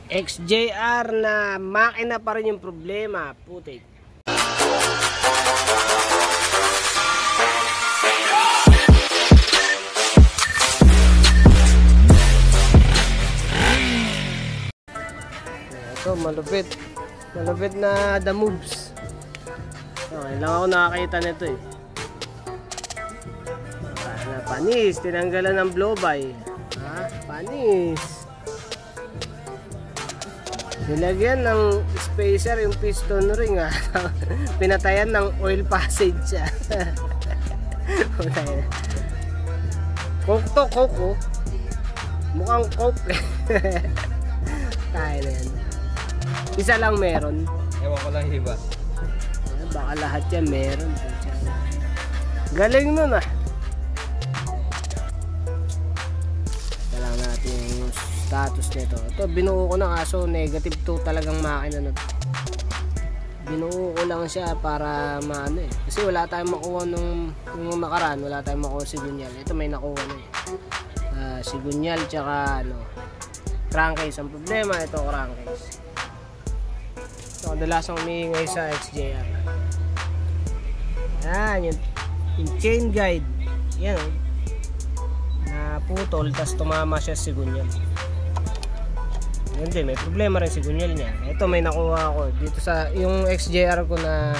XJR na makina pa rin yung problema, putik. Ito, malupit na the moves. Okay lang ako nakakita nito eh. Panis, tinanggalan ng blow by. Ha? Panis. Nilagyan ng spacer yung piston ring ha. Pinatayan ng oil passage siya. Coke to, coke oh. Mukhang coke. Tayo na yan. Isa lang meron. Ewan ko lang iba. Baka lahat yan meron. Galing nun ah. Ito lang natin yung status nito. Ito binuo ko na kaso negative 2 talagang makina na to. Binuo ko lang siya para maano eh. Kasi wala tayong makuha nung nakaraan. Wala tayong makuha sigunyal. Ito may nakuha na eh. Sigunyal tsaka ano, crankcase. Ang problema ito crankcase. Ito kadalasang umiingay sa XJR. Yan yung chain guide. Yan o. Naputol tas tumama siya sigunyal. Hindi, may problema rin sigunyal niya. Ito may nakuha ako dito sa yung XJR ko na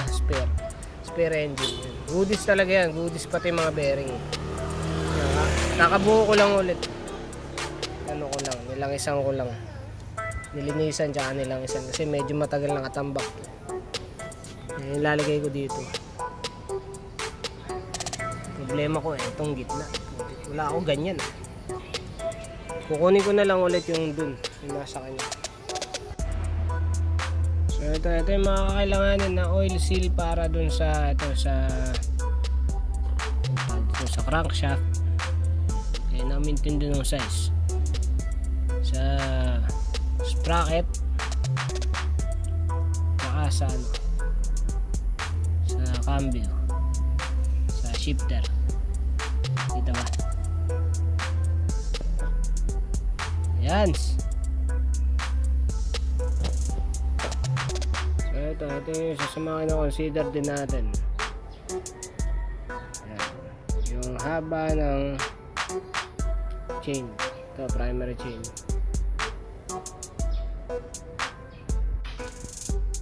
spare engine. Goodies talaga yan, goodies pati mga bearing. Nakabuo ko lang ulit. Ano ko lang, nilangisan ko lang. Nilinisan tsaka nilangisan kasi medyo matagal nakatambak. Ilalagay ko dito. Problema ko itong gitna. Wala ako ganyan. Kukunin ko na lang ulit yung dun, yung nasa kanya. So ito yung mga kakailanganin na oil seal para dun sa sa crankshaft. Kaya na-maintain din yung size. Sa sprocket saka sa ano, sa cambio, sa shifter. Kita ba? Yan. So ito yung sasamahin na consider din natin. Yan. Yung haba ng chain. Ito primary chain.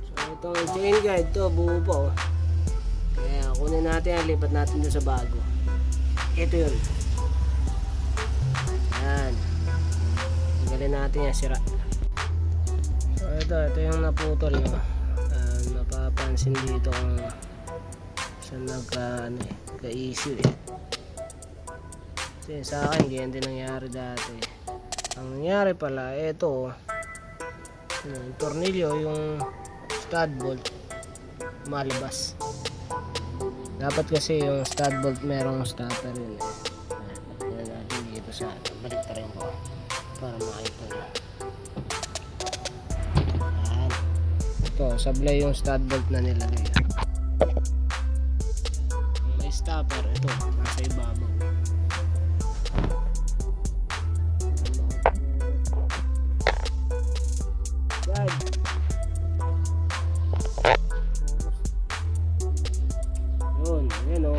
So itong chain guide to buo pa oh. Kaya kunin natin yan, lipat natin doon sa bago. Ito yun. Yan. Tanggalin natin yan, sira. So ito yung naputol no? Napapansin dito kung saan nagka-issue eh. Kasi sa akin ganyan din nangyari dati. Ang nangyari pala ito yung tornilyo, yung stud bolt malabas. Dapat kasi yung stud bolt merong starter yun eh. Ayan natin dito sa balik pa rin ko para makita nyo. Ayan. Ito, sablay yung stud bolt na nilagay. May stopper, ito, nasa ibabaw. Yan. Yun, yan o.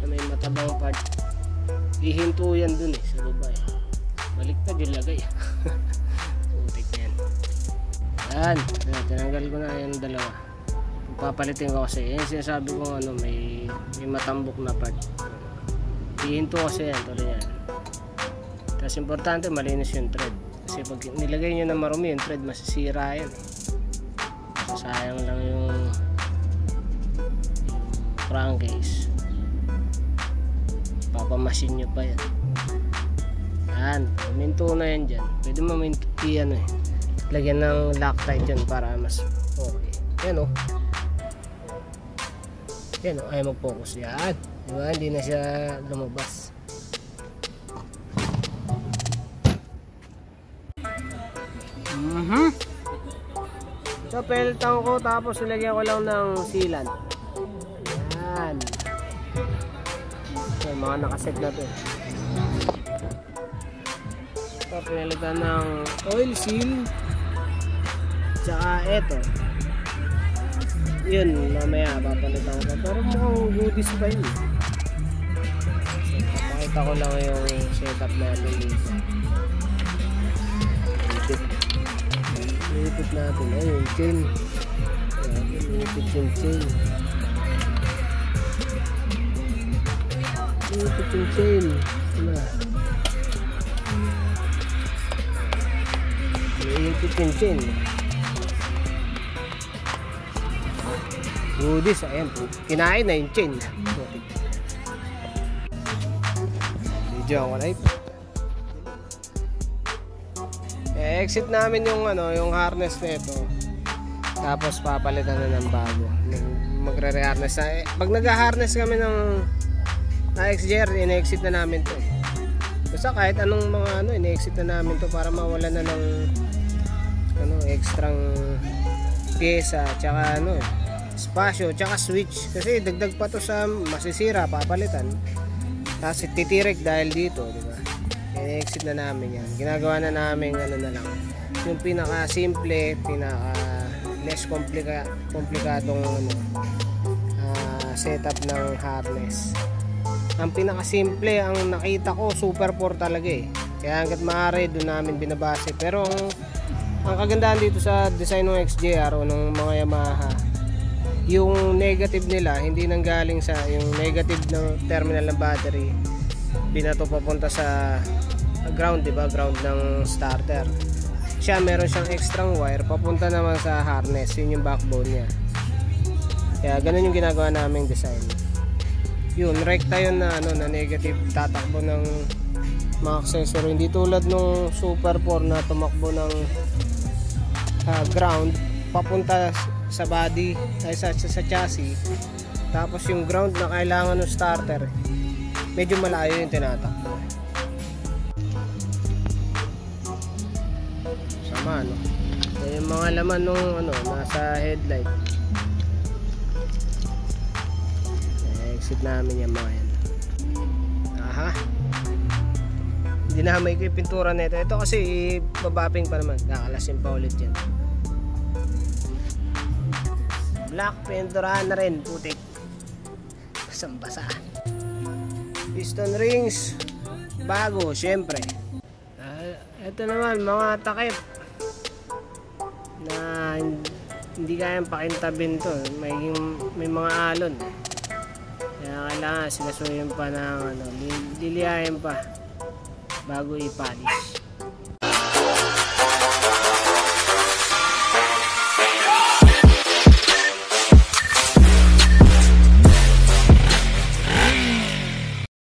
May matabang part. Hihinto yan dun eh, sa baba eh. Baliktad yung lagay. Putik na yan. Yan, tinanggal ko na yung dalawa. Papalitin ko kasi yan sinasabi ko ano, may matambok na part. Hihinto kasi yan, tuloy yan. Tapos importante malinis yung thread. Kasi pag nilagay nyo na marumi yung thread, masisira yan eh. Sayang lang yung crankcase. Papamasin nyo pa yan. Yan, minto na yan dyan. Pwede maminto yan eh. Lagyan ng Loctite yan para mas okay. Yan o. Yan o, ayaw mag-focus. Yan. Diba? Hindi na siya lumabas. So peltan ko tapos nilagyan ko lang ng sealant. Yan. So mga nakaset na to. Ito, pinalitan ng oil seal. Tsaka eto. Yun, mamaya papalitan ko pa. Pero mukhang goodies pa yun. Pakita ko lang yung setup natin dito. Ipit natin. Ayun, chain. Ipit yung chain. Ipit yung chain. Ipit yung chain. Goodies, ayan po. Kinain na yung chain. Video ako na ito. Exit namin yung yung harness nito. Tapos papalitan na ng bago. Magre-harness na. Pag nag-harness kami ng XJR, in-exit na namin to. Basta kahit anong mga in-exit na namin to para mawala na ng extrang pyesa, tsaka spasyo, tsaka switch. Kasi dagdag pa to sa masisira, papalitan. Tapos titirik dahil dito, di ba? I-exit na namin yan. Ginagawa na namin na lang. Yung pinaka simple, pinaka less komplikadong setup ng harness. Ang pinaka simple, ang nakita ko Super 4 talaga eh. Kaya hanggat maaari doon namin binabase. Pero ang kagandahan dito sa design ng XJR o ng mga Yamaha, yung negative nila hindi nanggaling sa yung negative ng terminal ng battery, binato papunta sa ground, diba? Ground ng starter. Siya meron siyang extra wire papunta naman sa harness, yun yung backbone niya. Kaya ganun yung ginagawa naming design. Yun, rekta yun na na negative, tatakbo ng mga accessory, hindi tulad nung Super 4 na tumakbo ng ground papunta sa body ay sa chassis, tapos yung ground na kailangan ng starter medyo malayo yung tinatakbo. Sama yung mga laman nung nasa headlight. Exit namin yung mga yan. Aha, hindi na may pintura nito. Ito kasi babapping pa naman, kakalasin pa ulit yan. Black, pinturahan na rin, putik. Basang-basa. Piston rings bago, syempre. Ito naman, mga takip na hindi kayang pakintabin to. May mga alon. Kaya kailangan sinasuyin pa ng liliyahin pa bago ipalis.